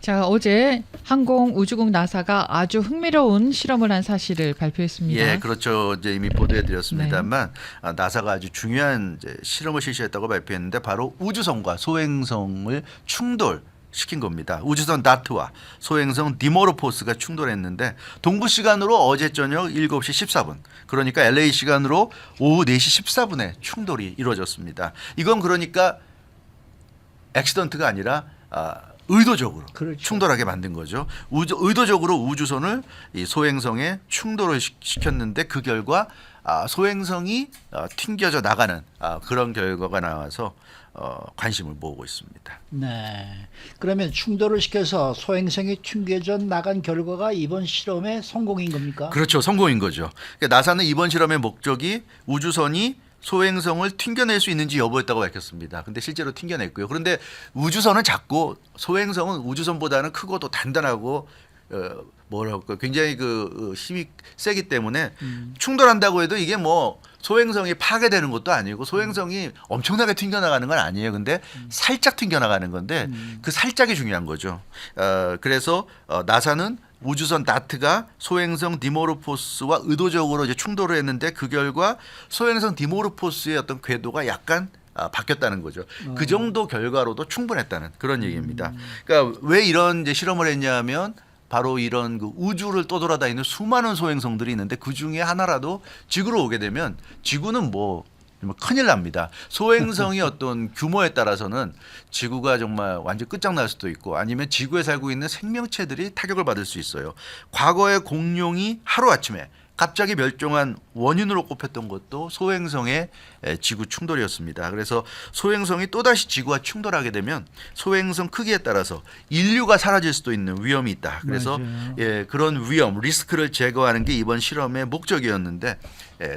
자, 어제 항공우주국 나사가 아주 흥미로운 실험을 한 사실을 발표했습니다. 예, 그렇죠. 이제 이미 보도해드렸습니다만 나사가 아주 중요한 이제 실험을 실시했다고 발표했는데 바로 우주선과 소행성을 충돌시킨 겁니다. 우주선 다트와 소행성 디모르포스가 충돌했는데 동부 시간으로 어제 저녁 7시 14분, 그러니까 LA 시간으로 오후 4시 14분에 충돌이 이루어졌습니다. 이건 그러니까 액시던트가 아니라 의도적으로 그렇죠. 충돌하게 만든 거죠. 의도적으로 우주선을 이 소행성에 충돌을 시켰는데 그 결과 소행성이 튕겨져 나가는 그런 결과가 나와서 관심을 모으고 있습니다. 네. 그러면 충돌을 시켜서 소행성이 튕겨져 나간 결과가 이번 실험의 성공인 겁니까? 그렇죠. 성공인 거죠. 그러니까 나사는 이번 실험의 목적이 우주선이 소행성을 튕겨낼 수 있는지 여부였다고 밝혔습니다. 근데 실제로 튕겨냈고요. 그런데 우주선은 작고 소행성은 우주선보다는 크고 또 단단하고 뭐랄까 굉장히 그 힘이 세기 때문에 충돌한다고 해도 이게 뭐 소행성이 파괴되는 것도 아니고 소행성이 엄청나게 튕겨나가는 건 아니에요. 근데 살짝 튕겨나가는 건데 그 살짝이 중요한 거죠. 그래서 나사는 우주선 다트가 소행성 디모르포스와 의도적으로 이제 충돌을 했는데 그 결과 소행성 디모르포스의 어떤 궤도가 약간 바뀌었다는 거죠. 그 정도 결과로도 충분했다는 그런 얘기입니다. 그러니까 왜 이런 이제 실험을 했냐면 바로 이런 그 우주를 떠돌아다니는 수많은 소행성들이 있는데 그 중에 하나라도 지구로 오게 되면 지구는 뭐 큰일 납니다. 소행성이 어떤 규모에 따라서는 지구가 정말 완전 끝장날 수도 있고 아니면 지구에 살고 있는 생명체들이 타격을 받을 수 있어요. 과거에 공룡이 하루아침에 갑자기 멸종한 원인으로 꼽혔던 것도 소행성의 지구 충돌이었습니다. 그래서 소행성이 또다시 지구와 충돌하게 되면 소행성 크기에 따라서 인류가 사라질 수도 있는 위험이 있다. 그래서 그런 위험, 리스크를 제거하는 게 이번 실험의 목적이었는데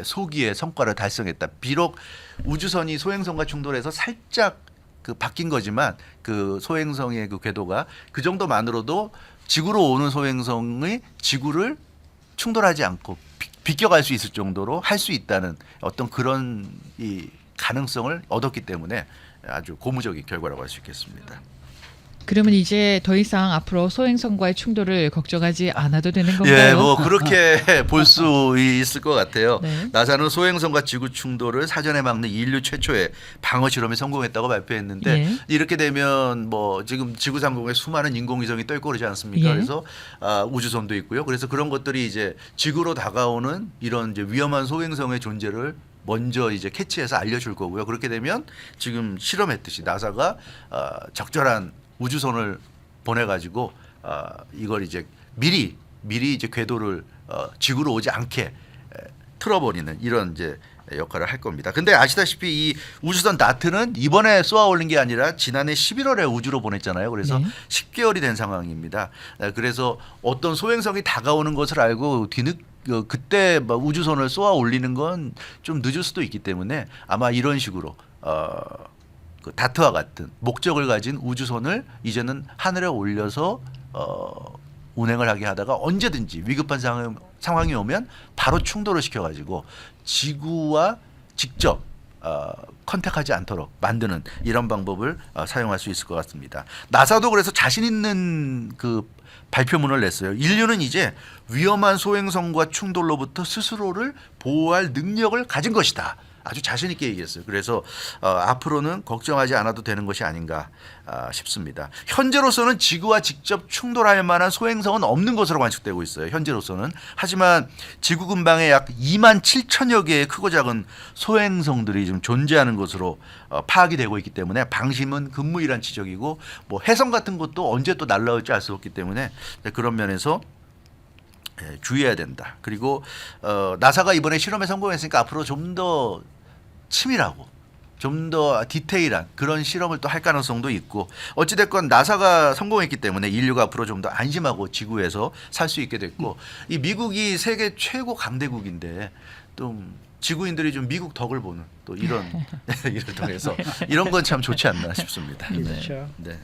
소기의 성과를 달성했다. 비록 우주선이 소행성과 충돌해서 살짝 그 바뀐 거지만 그 소행성의 그 궤도가 그 정도만으로도 지구로 오는 소행성이 지구를 충돌하지 않고 비껴갈 수 있을 정도로 할 수 있다는 어떤 그런 이 가능성을 얻었기 때문에 아주 고무적인 결과라고 할 수 있겠습니다. 그러면 이제 더 이상 앞으로 소행성과의 충돌을 걱정하지 않아도 되는 건가요? 예, 뭐 그렇게 볼 수 있을 것 같아요. 네. 나사는 소행성과 지구 충돌을 사전에 막는 인류 최초의 방어 실험에 성공했다고 발표했는데 예. 이렇게 되면 뭐 지금 지구 상공에 수많은 인공위성이 떠 있고 그러지 않습니까? 예. 그래서 우주선도 있고요. 그래서 그런 것들이 이제 지구로 다가오는 이런 이제 위험한 소행성의 존재를 먼저 이제 캐치해서 알려줄 거고요. 그렇게 되면 지금 실험했듯이 나사가 적절한 우주선을 보내가지고 이걸 이제 미리 이제 궤도를 지구로 오지 않게 틀어버리는 이런 이제 역할을 할 겁니다. 근데 아시다시피 이 우주선 다트는 이번에 쏘아 올린 게 아니라 지난해 11월에 우주로 보냈잖아요. 그래서 네. 10개월이 된 상황입니다. 그래서 어떤 소행성이 다가오는 것을 알고 그때 막 우주선을 쏘아 올리는 건 좀 늦을 수도 있기 때문에 아마 이런 식으로 그 다트와 같은 목적을 가진 우주선을 이제는 하늘에 올려서 운행을 하게 하다가 언제든지 위급한 상황이 오면 바로 충돌을 시켜가지고 지구와 직접 컨택하지 않도록 만드는 이런 방법을 사용할 수 있을 것 같습니다. 나사도 그래서 자신 있는 그 발표문을 냈어요. 인류는 이제 위험한 소행성과 충돌로부터 스스로를 보호할 능력을 가진 것이다. 아주 자신 있게 얘기했어요. 그래서 앞으로는 걱정하지 않아도 되는 것이 아닌가 싶습니다. 현재로서는 지구와 직접 충돌할 만한 소행성은 없는 것으로 관측되고 있어요. 현재로서는. 하지만 지구 근방에 약 2만 7천여 개의 크고 작은 소행성들이 좀 존재하는 것으로 파악이 되고 있기 때문에 방심은 금무이란 지적이고 뭐 해성 같은 것도 언제 또 날라올지 알 수 없기 때문에 그런 면에서 주의해야 된다. 그리고 나사가 이번에 실험에 성공했으니까 앞으로 좀 더 치밀하고 좀 더 디테일한 그런 실험을 또 할 가능성도 있고 어찌됐건 나사가 성공했기 때문에 인류가 앞으로 좀 더 안심하고 지구에서 살 수 있게 됐고 이 미국이 세계 최고 강대국인데 또 지구인들이 좀 미국 덕을 보는 또 이런 일을 통해서 이런 건 참 좋지 않나 싶습니다. 그렇죠. 네.